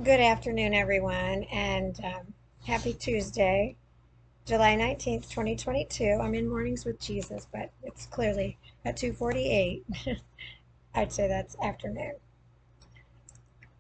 Good afternoon, everyone, and happy Tuesday, July 19th, 2022. I'm in Mornings with Jesus, but it's clearly at 2:48. I'd say that's afternoon.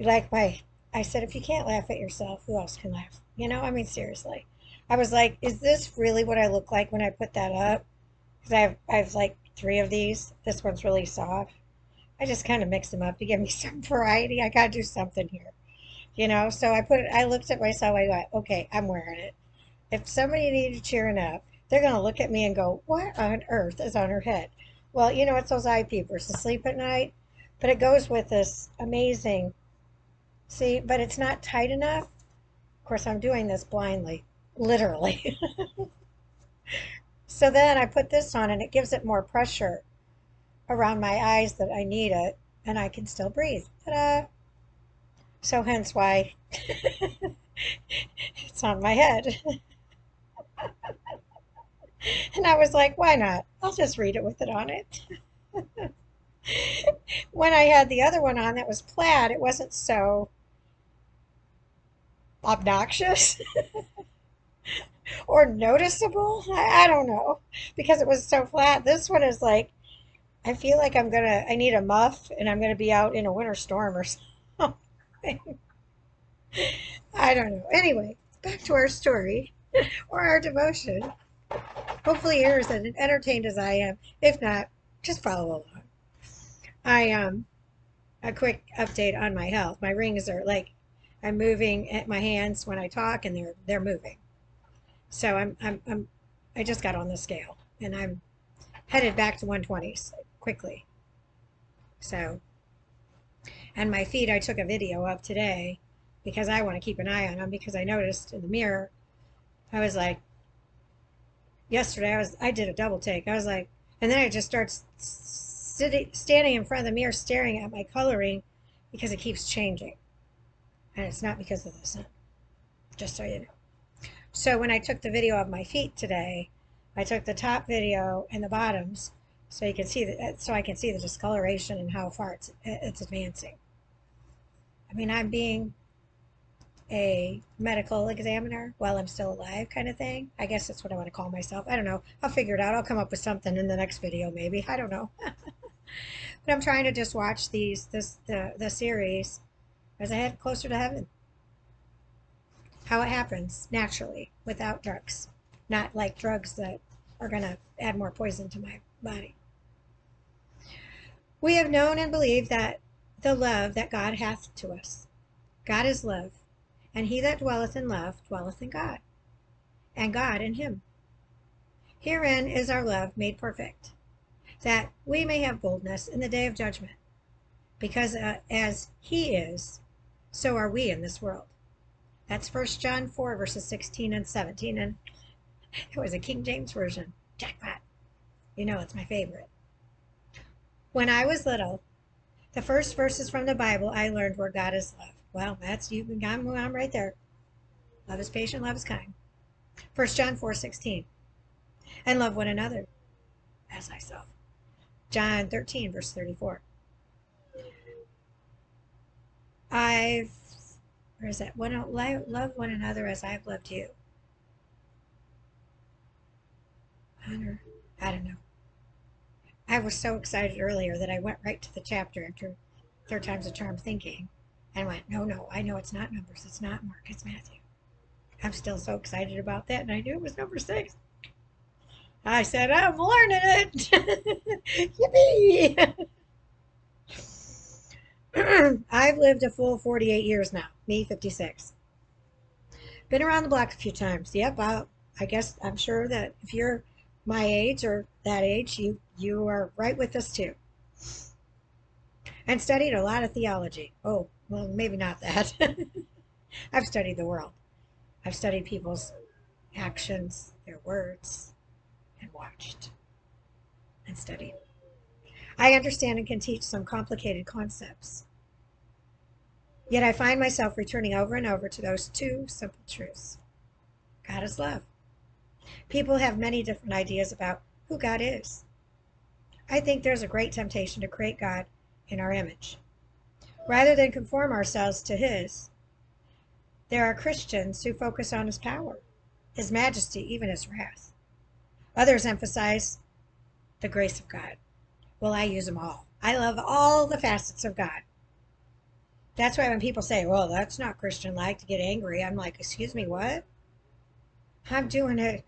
Like I said, if you can't laugh at yourself, who else can laugh? I mean, seriously. I was like, is this really what I look like when I put that up? Because I have like three of these. This one's really soft. I just kind of mix them up to give me some variety. I gotta do something here. So I looked at myself, I went, okay, I'm wearing it. If somebody needed cheering up, they're going to look at me and go, what on earth is on her head? Well, it's those eye peepers to sleep at night, but it goes with this amazing, see, but it's not tight enough. Of course, I'm doing this blindly, literally. So then I put this on and it gives it more pressure around my eyes that I need it, and I can still breathe. Ta-da! So hence why it's on my head. And I was like, why not? I'll just read it with it on it. When I had the other one on that was plaid, it wasn't so obnoxious or noticeable. I don't know because it was so flat. This one is like, I feel like I need a muff and I'm gonna be out in a winter storm or something. I don't know. Anyway, back to our story or our devotion. Hopefully you're as entertained as I am. If not, just follow along. I A quick update on my health. My rings are like I'm moving at my hands when I talk, and they're moving. So I just got on the scale, and I'm headed back to 120s quickly. So, and my feet I took a video of today because I want to keep an eye on them because I noticed in the mirror I was like yesterday I did a double take. I was like, and then I just start standing in front of the mirror staring at my coloring because it keeps changing. And it's not because of the sun, just so you know. So when I took the video of my feet today, I took the top video and the bottoms so you can see so I can see the discoloration and how far it's advancing. I mean, I'm being a medical examiner while I'm still alive kind of thing. I guess that's what I want to call myself. I don't know. I'll figure it out. I'll come up with something in the next video maybe. I don't know. But I'm trying to just watch the series as I head closer to heaven. How it happens naturally without drugs, not like drugs that are going to add more poison to my body. We have known and believed that the love that God hath to us. God is love, and he that dwelleth in love dwelleth in God, and God in him. Herein is our love made perfect, that we may have boldness in the day of judgment, because as he is, so are we in this world. That's 1 John 4, verses 16 and 17, and it was a King James version. Jackpot. It's my favorite. When I was little, the first verses from the Bible I learned were God is love. Well, that's you. I'm right there. Love is patient, love is kind. 1 John 4:16. And love one another as thyself. John 13, verse 34. Where is that? Love one another as I've loved you. Honor. I don't know. I was so excited earlier that I went right to the chapter after third time's a charm thinking and went, no, I know it's not Numbers, it's not Mark, it's Matthew. I'm still so excited about that, and I knew it was number 6. I said, I'm learning it. Yippee! I've lived a full 48 years now, me 56. Been around the block a few times. Yep, I guess I'm sure that if you're my age or that age, you are right with us too. And studied a lot of theology. Oh, well, maybe not that. I've studied the world. I've studied people's actions, their words, and watched and studied. I understand and can teach some complicated concepts. Yet I find myself returning over and over to those two simple truths. God is love. People have many different ideas about who God is. I think there's a great temptation to create God in our image. Rather than conform ourselves to his, There are Christians who focus on his power, his majesty, even his wrath. Others emphasize the grace of God. Well, I use them all. I love all the facets of God. That's why when people say, well, that's not Christian like to get angry, I'm like, excuse me, what? I'm doing it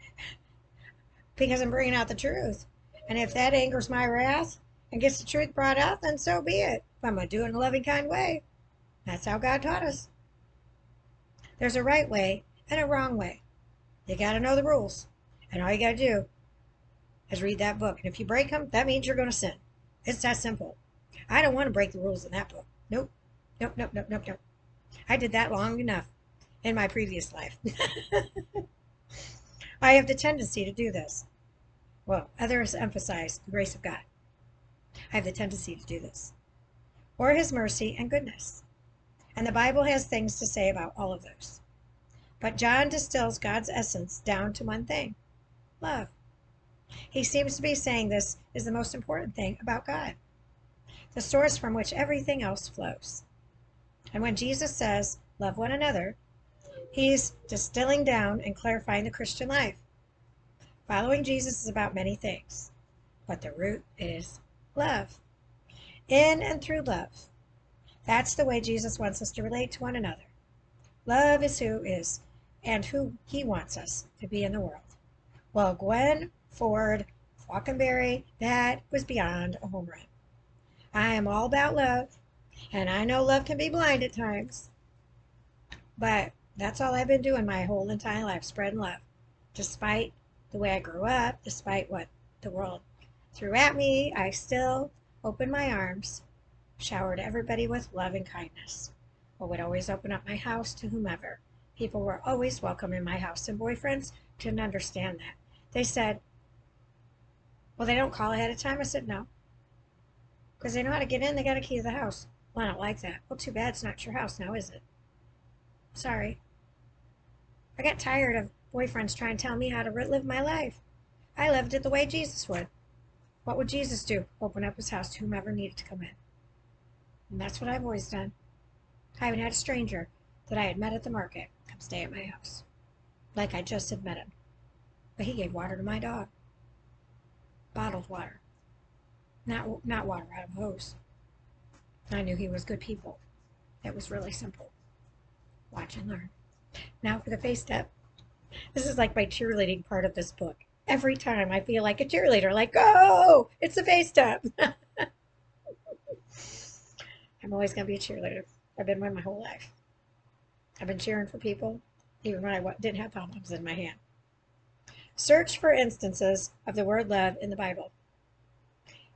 because I'm bringing out the truth. And if that angers my wrath and gets the truth brought out, then so be it. But I'm going to do it in a loving, kind way. That's how God taught us. There's a right way and a wrong way. You got to know the rules. And all you got to do is read that book. And if you break them, that means you're going to sin. It's that simple. I don't want to break the rules in that book. Nope. Nope, nope, nope, nope, nope. I did that long enough in my previous life. I have the tendency to do this. Well, others emphasize the grace of God. I have the tendency to do this. Or his mercy and goodness. And the Bible has things to say about all of those. But John distills God's essence down to one thing: love. He seems to be saying this is the most important thing about God, the source from which everything else flows. And when Jesus says, love one another, he's distilling down and clarifying the Christian life. Following Jesus is about many things, but the root is love. In and through love. That's the way Jesus wants us to relate to one another. Love is who is and who he wants us to be in the world. Well, Gwen Ford Falconberry, that was beyond a home run. I am all about love, and I know love can be blind at times, but that's all I've been doing my whole entire life, spreading love. Despite the way I grew up, despite what the world threw at me, I still opened my arms, showered everybody with love and kindness. I would always open up my house to whomever. People were always welcome in my house, and boyfriends didn't understand that. They said, well, they don't call ahead of time. I said, no, because they know how to get in. They got a key to the house. Well, I don't like that. Well, too bad it's not your house now, is it? Sorry. I got tired of boyfriends trying to tell me how to live my life. I lived it the way Jesus would. What would Jesus do? Open up his house to whomever needed to come in. And that's what I've always done. I haven't had a stranger that I had met at the market come stay at my house, like I just had met him. But he gave water to my dog. Bottled water. Not water out of a hose. I knew he was good people. It was really simple. Watch and learn. Now for the face step. This is like my cheerleading part of this book. Every time I feel like a cheerleader, like, go! It's a face step. I'm always going to be a cheerleader. I've been one my whole life. I've been cheering for people, even when I didn't have pom-poms in my hand. Search for instances of the word love in the Bible.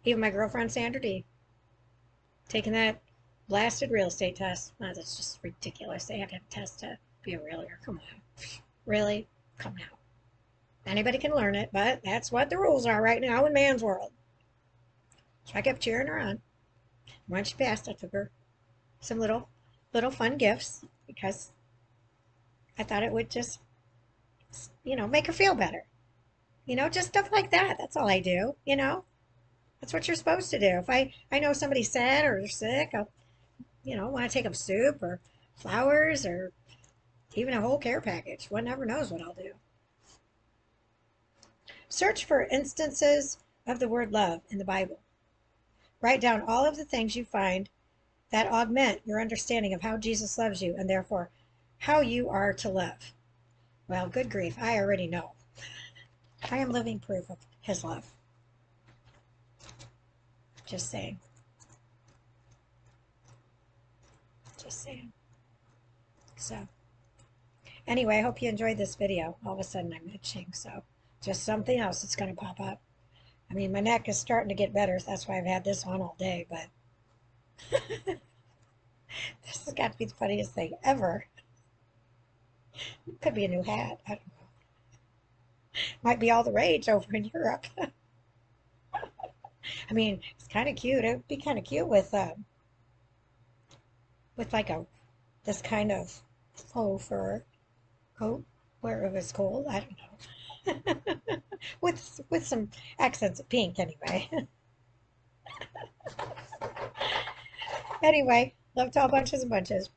Even my girlfriend, Sandra D, taking that blasted real estate test. Oh, that's just ridiculous. They have to have a test to be a realtor. Come on. Really? Come now. Anybody can learn it, but that's what the rules are right now in man's world. So I kept cheering her on. When she passed, I took her some little fun gifts because I thought it would just, make her feel better. Just stuff like that. That's all I do, That's what you're supposed to do. If I know somebody's sad or they're sick, I'll, want to take them soup or flowers or even a whole care package. One never knows what I'll do. Search for instances of the word love in the Bible. Write down all of the things you find that augment your understanding of how Jesus loves you and therefore how you are to love. Well, good grief, I already know. I am living proof of his love. Just saying. Just saying. So, anyway, I hope you enjoyed this video. All of a sudden I'm itching, so just something else that's going to pop up. I mean, my neck is starting to get better. So that's why I've had this on all day, but this has got to be the funniest thing ever. Could be a new hat. I don't know. Might be all the rage over in Europe. I mean, it's kind of cute. It would be kind of cute with like this kind of faux fur coat where it was cold. I don't know. with some accents of pink anyway. Anyway, love to all bunches and bunches.